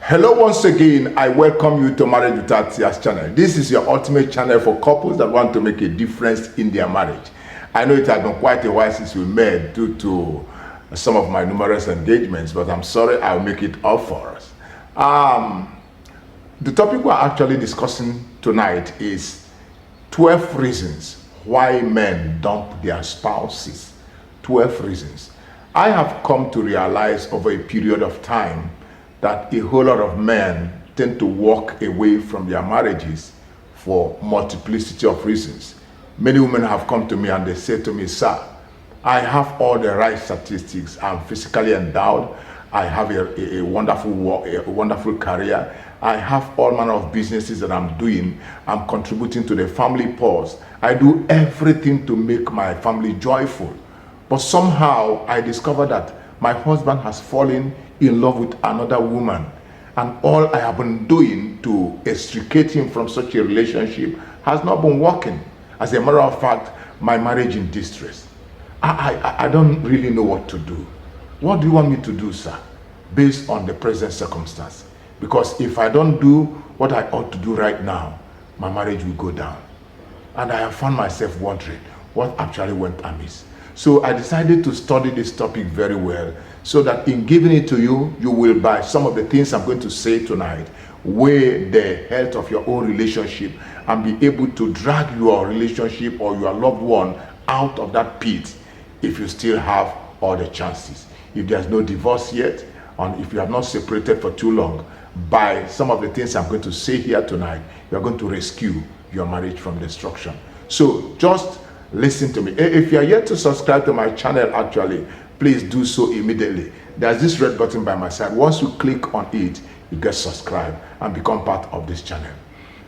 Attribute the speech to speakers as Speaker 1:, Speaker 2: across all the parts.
Speaker 1: Hello once again, I welcome you to Marriage Without Tears channel. This is your ultimate channel for couples that want to make a difference in their marriage. I know it has been quite a while since we met due to some of my numerous engagements, but I'm sorry, I'll make it up for us. The topic we're actually discussing tonight is 12 reasons why men dump their spouses. 12 reasons. I have come to realize over a period of time that a whole lot of men tend to walk away from their marriages for multiplicity of reasons. Many women have come to me and they say to me, "Sir, I have all the right statistics. I'm physically endowed. I have a wonderful work, a wonderful career. I have all manner of businesses that I'm doing. I'm contributing to the family purse. I do everything to make my family joyful. But somehow I discovered that my husband has fallen in love with another woman, and all I have been doing to extricate him from such a relationship has not been working. As a matter of fact, my marriage in distress. I don't really know what to do. What do you want me to do, sir, based on the present circumstance? Because if I don't do what I ought to do right now, my marriage will go down." And I have found myself wondering what actually went amiss. So I decided to study this topic very well, so that in giving it to you, you will, by some of the things I'm going to say tonight, weigh the health of your own relationship and be able to drag your relationship or your loved one out of that pit if you still have all the chances. If there's no divorce yet, and if you have not separated for too long, by some of the things I'm going to say here tonight, you're going to rescue your marriage from destruction. So just listen to me. If you are yet to subscribe to my channel, actually, please do so immediately. There's this red button by my side. Once you click on it, you get subscribed and become part of this channel.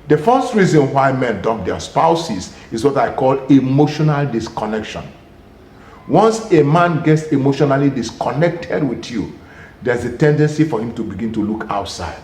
Speaker 1: The first reason why men dump their spouses is what I call emotional disconnection. Once a man gets emotionally disconnected with you, there's a tendency for him to begin to look outside.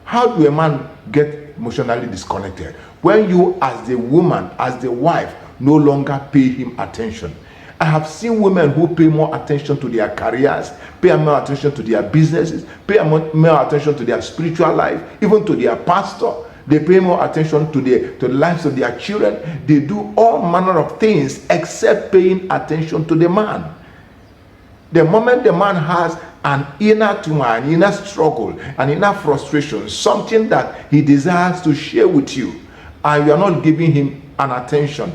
Speaker 1: How do a man get emotionally disconnected? When you, as the woman, as the wife, no longer pay him attention. I have seen women who pay more attention to their careers, pay more attention to their businesses, pay more attention to their spiritual life, even to their pastor. They pay more attention to the lives of their children. They do all manner of things except paying attention to the man. The moment the man has an inner tumor, an inner struggle, an inner frustration, something that he desires to share with you, and you are not giving him an attention,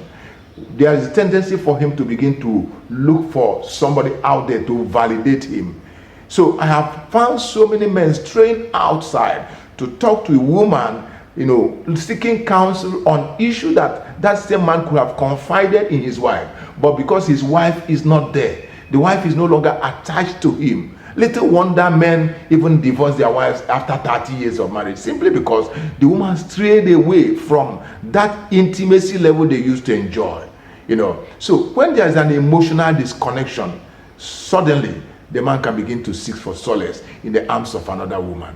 Speaker 1: there is a tendency for him to begin to look for somebody out there to validate him. So I have found so many men straying outside to talk to a woman, seeking counsel on issue that same man could have confided in his wife. But because his wife is not there, the wife is no longer attached to him. Little wonder men even divorce their wives after 30 years of marriage, simply because the woman strayed away from that intimacy level they used to enjoy. So when there's an emotional disconnection, suddenly the man can begin to seek for solace in the arms of another woman.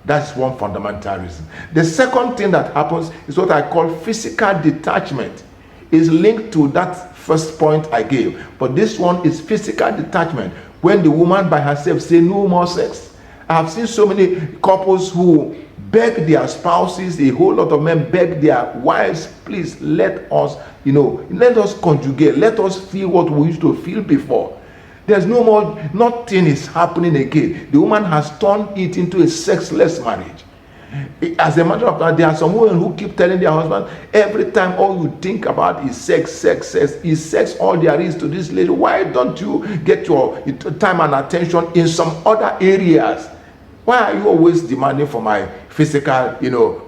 Speaker 1: That's one fundamental reason. The second thing that happens is what I call physical detachment. It's linked to that first point I gave, but this one is physical detachment. When the woman by herself say no more sex. I have seen so many couples who beg their spouses, a whole lot of men beg their wives, please let us, let us conjugate, let us feel what we used to feel before. There's no more, nothing is happening again. The woman has turned it into a sexless marriage. As a matter of fact, there are some women who keep telling their husband, every time all you think about is sex, sex, sex. Is sex all there is to this lady? Why don't you get your time and attention in some other areas? Why are you always demanding for my physical,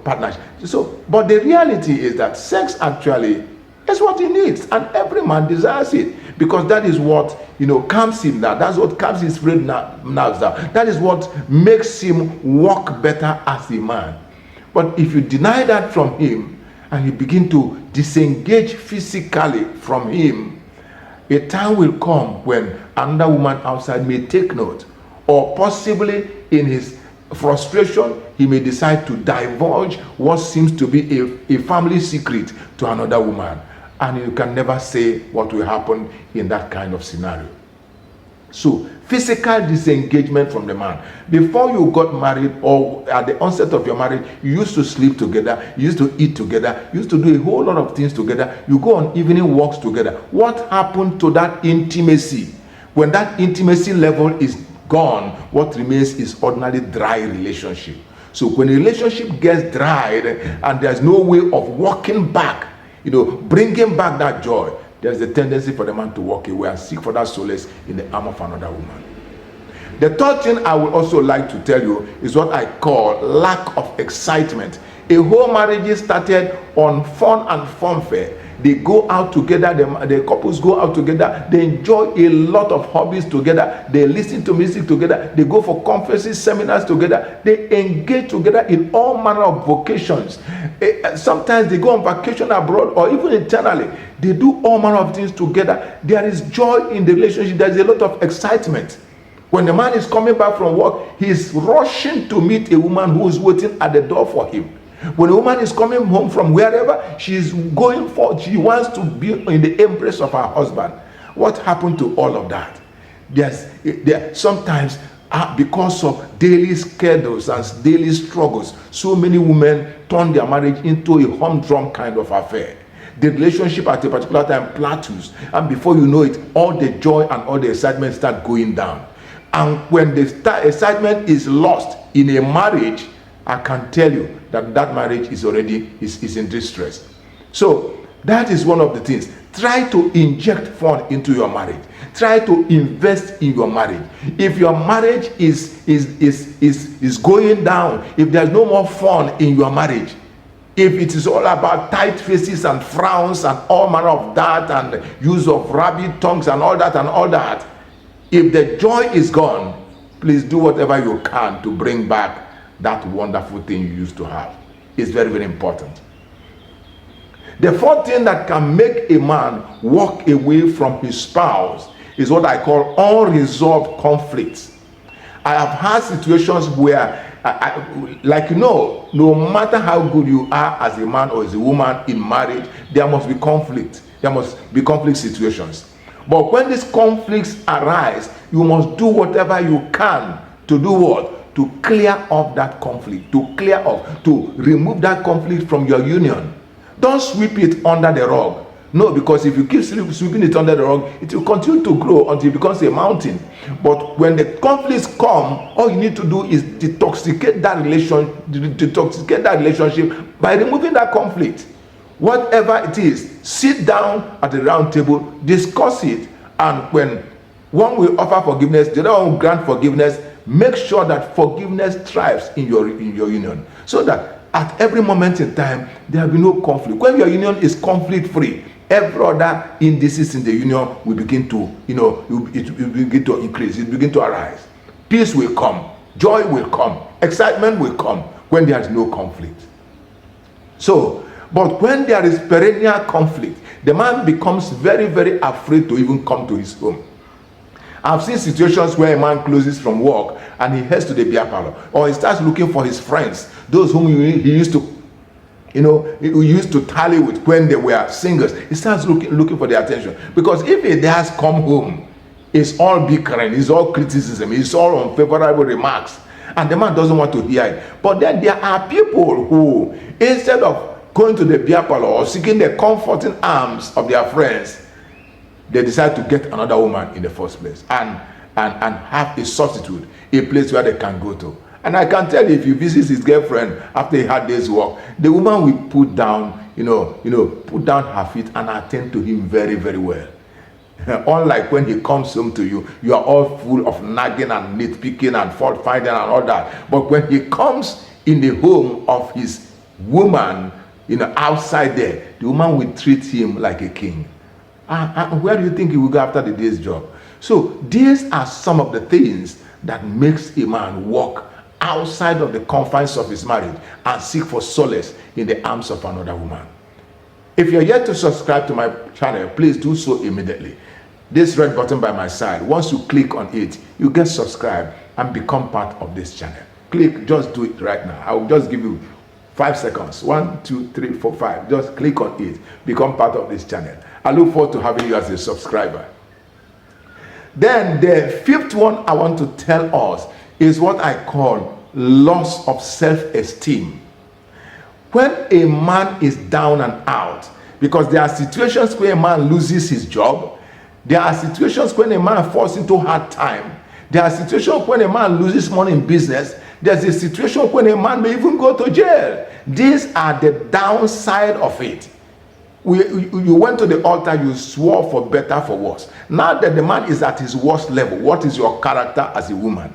Speaker 1: partnership? So, but the reality is that sex actually is what he needs, and every man desires it, because that is what calms him down. That's what calms his brain nerves down. That is what makes him work better as a man. But if you deny that from him and you begin to disengage physically from him, a time will come when another woman outside may take note, or possibly in his frustration he may decide to divulge what seems to be a family secret to another woman. And you can never say what will happen in that kind of scenario. So physical disengagement from the man. Before you got married, or at the onset of your marriage, you used to sleep together, you used to eat together, you used to do a whole lot of things together, you go on evening walks together. What happened to that intimacy? When that intimacy level is gone, what remains is ordinarily dry relationship. So when a relationship gets dried and there's no way of walking back, bringing back that joy, there's a tendency for the man to walk away and seek for that solace in the arm of another woman. The third thing I would also like to tell you is what I call lack of excitement. A whole marriage is started on fun and funfair. They go out together, the couples go out together, they enjoy a lot of hobbies together, they listen to music together, they go for conferences, seminars together, they engage together in all manner of vocations. Sometimes they go on vacation abroad or even internally. They do all manner of things together. There is joy in the relationship. There is a lot of excitement. When the man is coming back from work, he is rushing to meet a woman who is waiting at the door for him. When a woman is coming home from wherever, she wants to be in the embrace of her husband. What happened to all of that? Sometimes, because of daily schedules and daily struggles, so many women turn their marriage into a humdrum kind of affair. The relationship at a particular time plateaus, and before you know it, all the joy and all the excitement start going down. And when the excitement is lost in a marriage, I can tell you that marriage is already in distress. So that is one of the things. Try to inject fun into your marriage. Try to invest in your marriage. If your marriage is going down, if there's no more fun in your marriage, if it is all about tight faces and frowns and all manner of that and use of rabbit tongues and all that, if the joy is gone, please do whatever you can to bring back that wonderful thing you used to have. It's very, very important. The fourth thing that can make a man walk away from his spouse is what I call unresolved conflicts. I have had situations where, no matter how good you are as a man or as a woman in marriage, there must be conflict. There must be conflict situations. But when these conflicts arise, you must do whatever you can to do what? To clear off that conflict, to remove that conflict from your union. Don't sweep it under the rug. No, because if you keep sweeping it under the rug, it will continue to grow until it becomes a mountain. But when the conflicts come, all you need to do is detoxicate that relationship by removing that conflict. Whatever it is, sit down at the round table, discuss it, and when one will offer forgiveness, the other one will grant forgiveness. Make sure that forgiveness thrives in your union, so that at every moment in time there will be no conflict. When your union is conflict free, every other indices in the union will begin to, it will begin to increase. It will begin to arise. Peace will come, joy will come, excitement will come when there is no conflict. So, but when there is perennial conflict, the man becomes very, very afraid to even come to his home. I've seen situations where a man closes from work and he heads to the beer parlor, or he starts looking for his friends, those whom he used to, he used to tally with when they were singles. He starts looking for their attention, because if he does come home, it's all bickering, it's all criticism, it's all unfavorable remarks, and the man doesn't want to hear it. But then there are people who, instead of going to the beer parlor or seeking the comforting arms of their friends, they decide to get another woman in the first place and have a substitute, a place where they can go to. And I can tell you, if you visit his girlfriend after he had day's work, the woman will put down, put down her feet and attend to him very, very well. Unlike when he comes home to you, you are all full of nagging and nitpicking and fault finding and all that. But when he comes in the home of his woman, outside there, the woman will treat him like a king. And where do you think he will go after the day's job? So these are some of the things that makes a man walk outside of the confines of his marriage and seek for solace in the arms of another woman. If you're yet to subscribe to my channel, please do so immediately. This red button by my side, once you click on it, you get subscribed and become part of this channel. Just do it right now. I will just give you 5 seconds. 1, 2, 3, 4, 5. Just click on it. Become part of this channel. I look forward to having you as a subscriber. Then the fifth one I want to tell us is what I call loss of self-esteem. When a man is down and out, because there are situations where a man loses his job, there are situations when a man falls into hard time, there are situations when a man loses money in business, there's a situation when a man may even go to jail. These are the downside of it. You went to the altar, you swore for better, for worse. Now that the man is at his worst level, what is your character as a woman?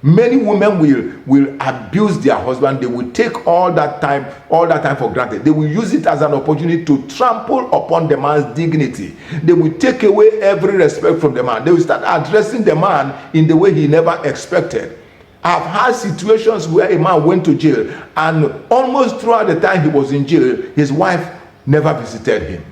Speaker 1: Many women will abuse their husband. They will take all that time for granted. They will use it as an opportunity to trample upon the man's dignity. They will take away every respect from the man. They will start addressing the man in the way he never expected. I've had situations where a man went to jail, and almost throughout the time he was in jail, his wife never visited him.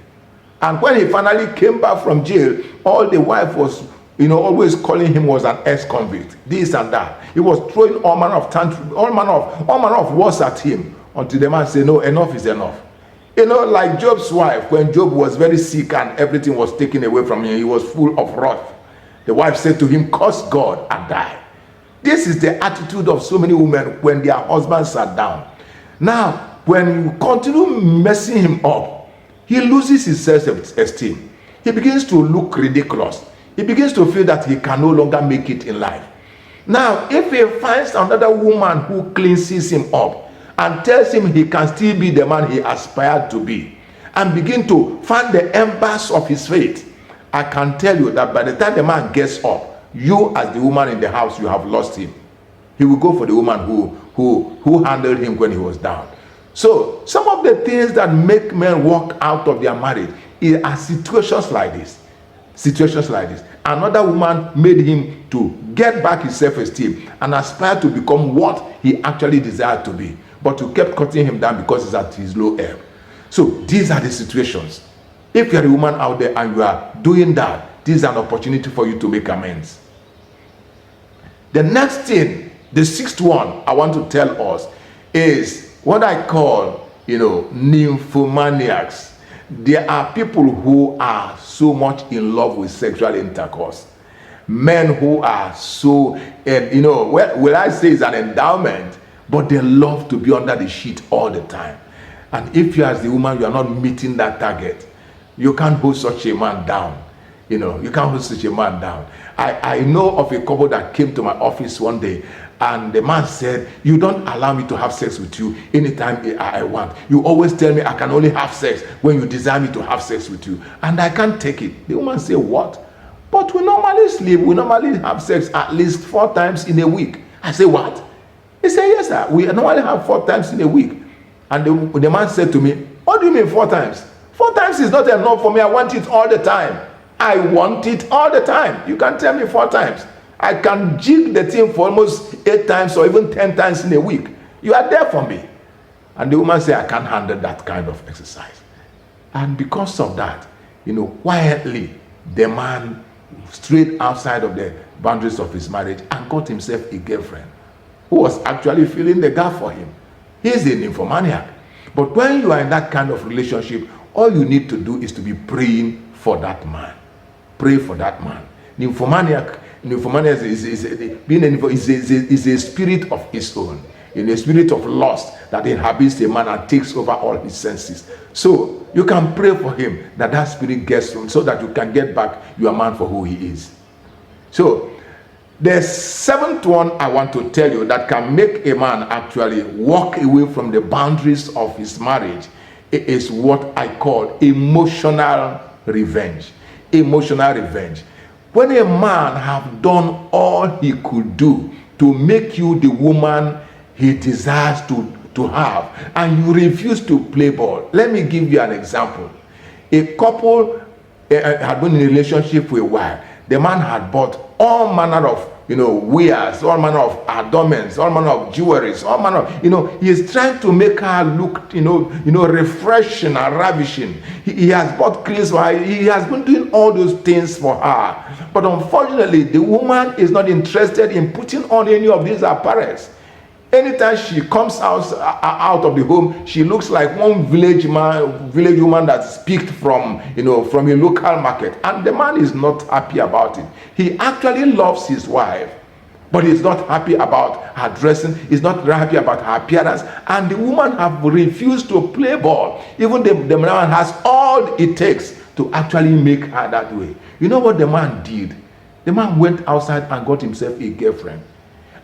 Speaker 1: And when he finally came back from jail, all the wife was always calling him was an ex-convict, this and that. He was throwing all manner of tantrums, all manner of words at him, until the man said, no, enough is enough. Like Job's wife, when Job was very sick and everything was taken away from him, he was full of wrath. The wife said to him, curse God and die. This is the attitude of so many women when their husbands sat down. Now, when you continue messing him up, he loses his self-esteem. He begins to look ridiculous. He begins to feel that he can no longer make it in life. Now, if he finds another woman who cleanses him up and tells him he can still be the man he aspired to be, and begin to fan the embers of his faith, I can tell you that by the time the man gets up, you as the woman in the house, you have lost him. He will go for the woman who handled him when he was down. So some of the things that make men walk out of their marriage are situations like this. Situations like this. Another woman made him to get back his self-esteem and aspire to become what he actually desired to be. But you kept cutting him down because he's at his low ebb. So these are the situations. If you're a woman out there and you are doing that, this is an opportunity for you to make amends. The next thing, the sixth one I want to tell us is what I call, nymphomaniacs. There are people who are so much in love with sexual intercourse. Men who are so, will I say it's an endowment, but they love to be under the sheet all the time. And if you as the woman, you are not meeting that target, you can't hold such a man down. You can't hold such a man down. I know of a couple that came to my office one day, and the man said, you don't allow me to have sex with you anytime I want. You always tell me I can only have sex when you desire me to have sex with you. And I can't take it. The woman said, what? But we normally sleep. We normally have sex at least 4 times in a week. I said, what? He said, yes, sir. We normally have 4 times in a week. And the man said to me, what do you mean 4 times? 4 times is not enough for me. I want it all the time. I want it all the time. You can tell me 4 times. I can jig the thing for almost 8 times or even 10 times in a week. You are there for me. And the woman said, I can't handle that kind of exercise. And because of that, quietly, the man strayed outside of the boundaries of his marriage and got himself a girlfriend who was actually filling the gap for him. He's a nymphomaniac. But when you are in that kind of relationship, all you need to do is to be praying for that man. Pray for that man. Nymphomania is a spirit of its own, a spirit of lust that inhabits a man and takes over all his senses. So you can pray for him that spirit gets from, so that you can get back your man for who he is. So the seventh one I want to tell you that can make a man actually walk away from the boundaries of his marriage is what I call emotional revenge. Emotional revenge. When a man have done all he could do to make you the woman he desires to have, and you refuse to play ball. Let me give you an example. A couple had been in a relationship for a while. The man had bought all manner of wares, all manner of adornments, all manner of jewelries, all manner of, he is trying to make her look, refreshing and ravishing. He has bought clothes for her. He has been doing all those things for her. But unfortunately, the woman is not interested in putting on any of these apparels. Anytime she comes out of the home, she looks like one village woman that's picked from, from a local market. And the man is not happy about it. He actually loves his wife, but he's not happy about her dressing. He's not happy about her appearance. And the woman have refused to play ball. Even the man has all it takes to actually make her that way. You know what the man did? The man went outside and got himself a girlfriend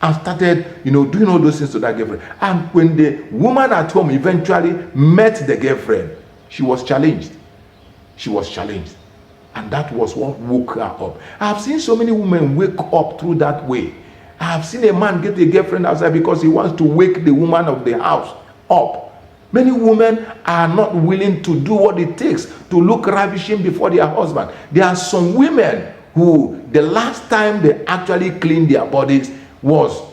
Speaker 1: and started, doing all those things to that girlfriend. And when the woman at home eventually met the girlfriend, she was challenged. She was challenged. And that was what woke her up. I have seen so many women wake up through that way. I have seen a man get a girlfriend outside because he wants to wake the woman of the house up. Many women are not willing to do what it takes to look ravishing before their husband. There are some women who the last time they actually cleaned their bodies was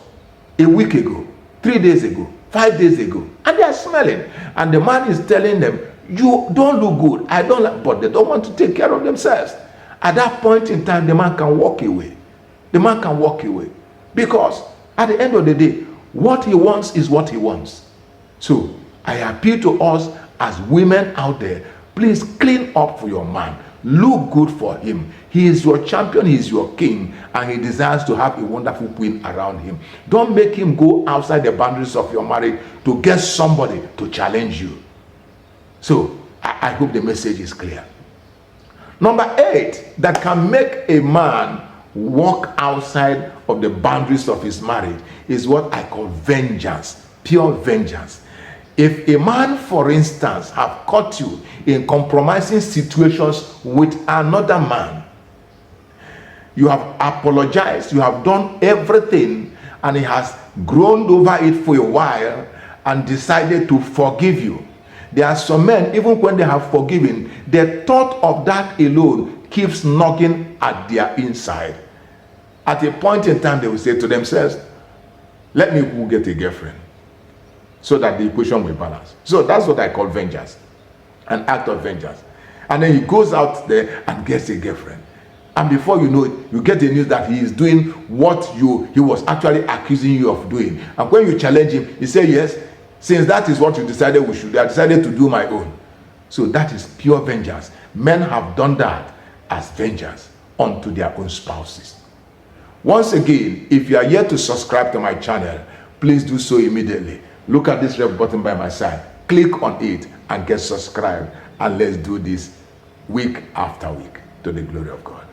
Speaker 1: a week ago, 3 days ago, 5 days ago, and they are smelling. And the man is telling them, you don't look good, I don't like, but they don't want to take care of themselves. At that point in time, the man can walk away. The man can walk away. Because at the end of the day, what he wants is what he wants. So I appeal to us as women out there, please clean up for your man. Look good for him. He is your champion, he is your king, and he desires to have a wonderful queen around him. Don't make him go outside the boundaries of your marriage to get somebody to challenge you. So I hope the message is clear. Number 8, that can make a man walk outside of the boundaries of his marriage is what I call vengeance, pure vengeance. If a man, for instance, have caught you in compromising situations with another man, you have apologized, you have done everything, and he has groaned over it for a while and decided to forgive you. There are some men, even when they have forgiven, the thought of that alone keeps knocking at their inside. At a point in time, they will say to themselves, let me go get a girlfriend, so that the equation will balance. So that's what I call vengeance, an act of vengeance. And then he goes out there and gets a girlfriend. And before you know it, you get the news that he is doing what he was actually accusing you of doing. And when you challenge him, he says, yes, since that is what you decided we should do, I decided to do my own. So that is pure vengeance. Men have done that as vengeance unto their own spouses. Once again, if you are yet to subscribe to my channel, please do so immediately. Look at this red button by my side. Click on it and get subscribed. And let's do this week after week to the glory of God.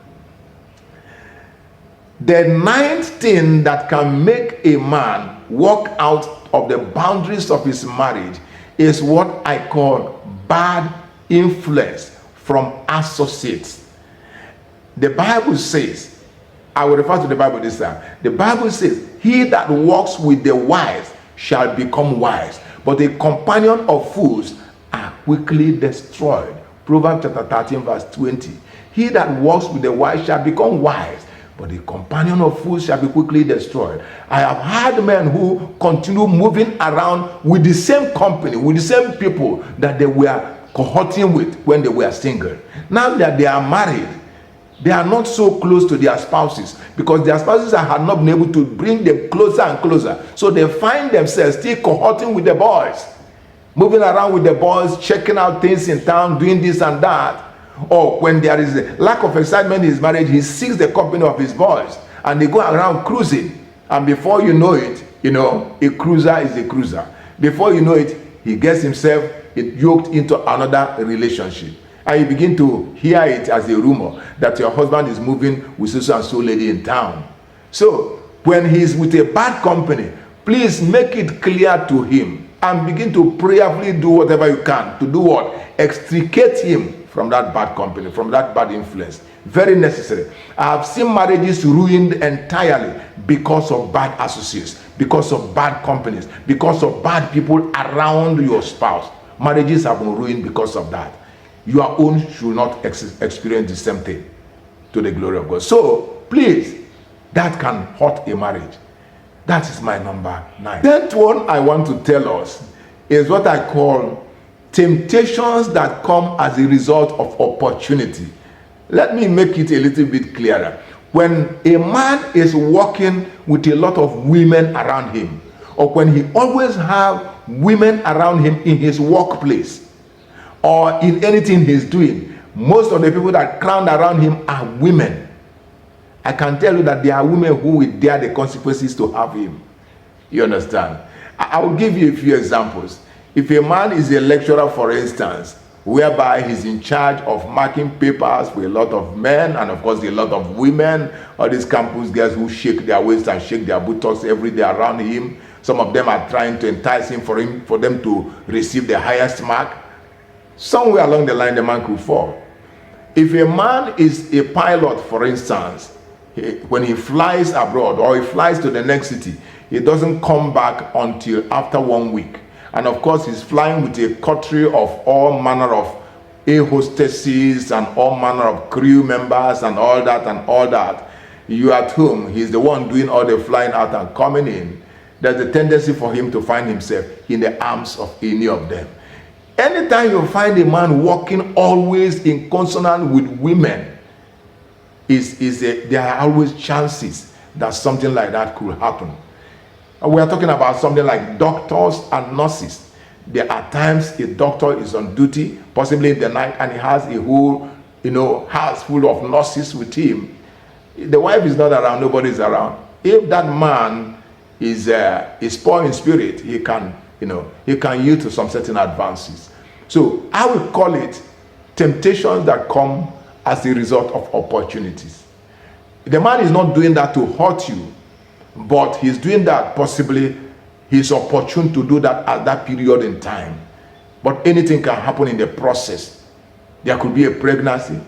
Speaker 1: The 9th thing that can make a man walk out of the boundaries of his marriage is what I call bad influence from associates. The Bible says, I will refer to the Bible this time. The Bible says, he that walks with the wise shall become wise, but a companion of fools are quickly destroyed. Proverbs chapter 13 verse 20. He that walks with the wise shall become wise, but the companion of fools shall be quickly destroyed. I have had men who continue moving around with the same company, with the same people that they were cohorting with when they were single. Now that they are married, they are not so close to their spouses because their spouses have not been able to bring them closer and closer. So they find themselves still cohorting with the boys, moving around with the boys, checking out things in town, doing this and that. Or when there is a lack of excitement in his marriage, he seeks the company of his boys and they go around cruising. And before you know it, a cruiser is a cruiser. Before you know it, he gets himself yoked into another relationship. And you begin to hear it as a rumor that your husband is moving with so and so lady in town. So when he's with a bad company, please make it clear to him and begin to prayerfully do whatever you can to do what? Extricate him from that bad company, from that bad influence. Very necessary. I have seen marriages ruined entirely because of bad associates, because of bad companies, because of bad people around your spouse. Marriages have been ruined because of that. Your own should not experience the same thing, to the glory of God. So please, that can hurt a marriage. That is my number 9. 10th one I want to tell us is what I call temptations that come as a result of opportunity. Let me make it a little bit clearer. When a man is working with a lot of women around him, or when he always have women around him in his workplace or in anything he's doing, most of the people that crowd around him are women. I can tell you that there are women who will dare the consequences to have him. You understand? I will give you a few examples. If a man is a lecturer, for instance, whereby he's in charge of marking papers for a lot of men and of course a lot of women, all these campus girls who shake their waist and shake their buttocks every day around him. Some of them are trying to entice him for them to receive the highest mark. Somewhere along the line, the man could fall. If a man is a pilot, for instance, when he flies abroad or he flies to the next city, he doesn't come back until after 1 week. And of course, he's flying with a coterie of all manner of air hostesses and all manner of crew members and all that. You at home, he's the one doing all the flying out and coming in. There's a tendency for him to find himself in the arms of any of them. Anytime you find a man walking always in consonance with women, there are always chances that something like that could happen. We are talking about something like doctors and nurses. There are times a doctor is on duty, possibly in the night, and he has a whole, house full of nurses with him. The wife is not around, nobody is around. If that man is poor in spirit, he can yield to some certain advances. So I would call it temptations that come as a result of opportunities. The man is not doing that to hurt you, but he's doing that possibly he's opportune to do that at that period in time. But anything can happen in the process. There could be a pregnancy,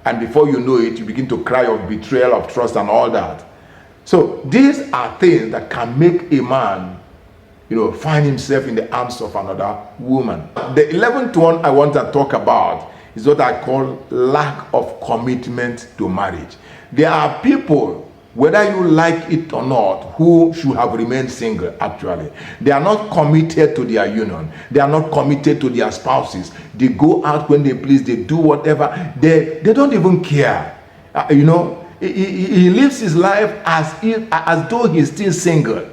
Speaker 1: and before you know it, you begin to cry of betrayal of trust and all that. So these are things that can make a man find himself in the arms of another woman. The 11th one I want to talk about is what I call lack of commitment to marriage. There are people, whether you like it or not, who should have remained single. Actually, they are not committed to their union. They are not committed to their spouses. They go out when they please. They do whatever. They don't even care. He lives his life as though he's still single.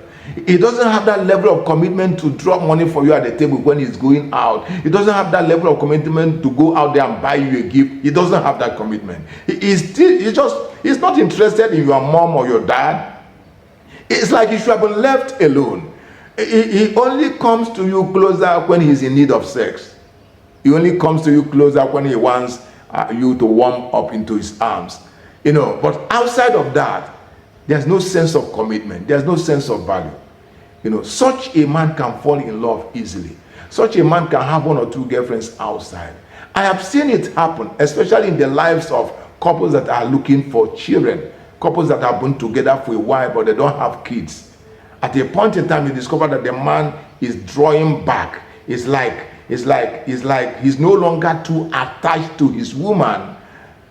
Speaker 1: He doesn't have that level of commitment to drop money for you at the table when he's going out. He doesn't have that level of commitment to go out there and buy you a gift. He doesn't have that commitment. He's not interested in your mom or your dad. It's like he should have been left alone. He only comes to you closer when he's in need of sex. He only comes to you closer when he wants you to warm up into his arms. But outside of that, there's no sense of commitment. There's no sense of value. Such a man can fall in love easily. Such a man can have 1 or 2 girlfriends outside. I have seen it happen, especially in the lives of couples that are looking for children, couples that have been together for a while but they don't have kids. At a point in time, you discover that the man is drawing back. It's like he's no longer too attached to his woman.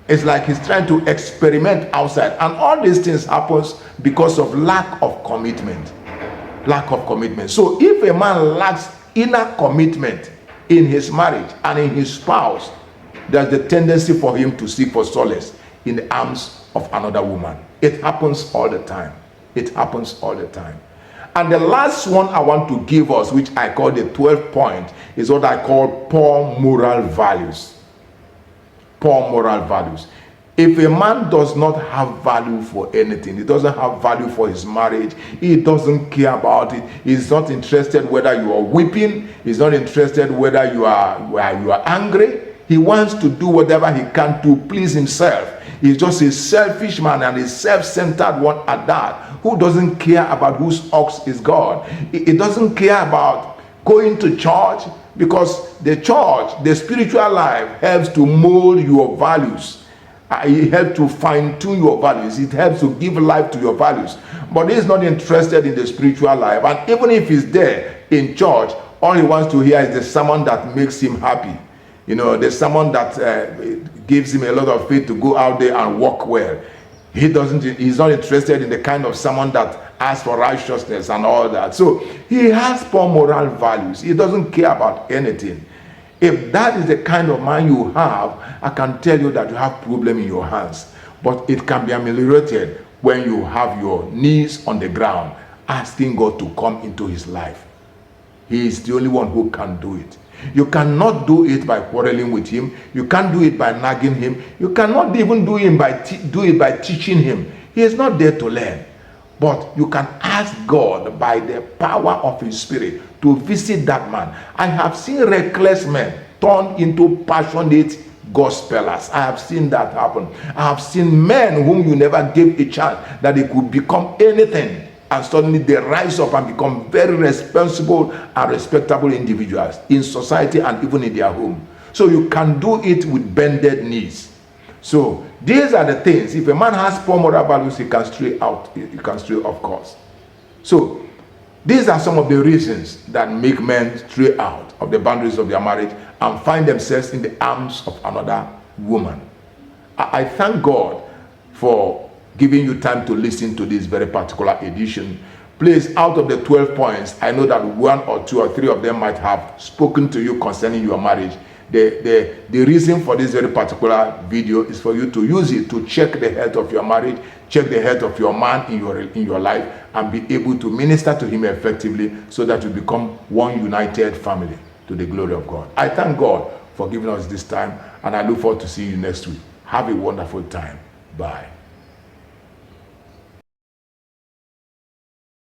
Speaker 1: It's like he's trying to experiment outside. And all these things happens because of lack of commitment. Lack of commitment. So if a man lacks inner commitment in his marriage and in his spouse, there's the tendency for him to seek for solace in the arms of another woman. It happens all the time. It happens all the time. And the last one I want to give us, which I call the 12th point, is what I call poor moral values. Poor moral values. If a man does not have value for anything, he doesn't have value for his marriage, he doesn't care about it, he's not interested whether you are weeping, he's not interested whether you are angry, he wants to do whatever he can to please himself. He's just a selfish man and a self-centered one at that, who doesn't care about whose ox is God. He doesn't care about going to church, because the church, the spiritual life, helps to mold your values. It helps to fine-tune your values. It helps to give life to your values. But he's not interested in the spiritual life. And even if he's there in church, all he wants to hear is the sermon that makes him happy. The sermon that gives him a lot of faith to go out there and walk well. He's not interested in the kind of sermon that asks for righteousness and all that. So he has poor moral values. He doesn't care about anything. If that is the kind of man you have, I can tell you that you have problem in your hands. But it can be ameliorated when you have your knees on the ground asking God to come into his life. He is the only one who can do it. You cannot do it by quarreling with him. You can't do it by nagging him. You cannot even do it by teaching him. He is not there to learn. But you can ask God by the power of his spirit to visit that man. I have seen reckless men turned into passionate gospelers. I have seen that happen. I have seen men whom you never gave a chance that they could become anything, and suddenly they rise up and become very responsible and respectable individuals in society and even in their home. So you can do it with bended knees. So these are the things. If a man has poor moral values, he can stray out. He can stray off course. So these are some of the reasons that make men stray out of the boundaries of their marriage and find themselves in the arms of another woman. I thank God for giving you time to listen to this very particular edition. Please, out of the 12 points, I know that 1 or 2 or 3 of them might have spoken to you concerning your marriage. The reason for this very particular video is for you to use it to check the health of your marriage, check the health of your man in your life, and be able to minister to him effectively so that you become one united family to the glory of God. I thank God for giving us this time, and I look forward to seeing you next week. Have a wonderful time. Bye.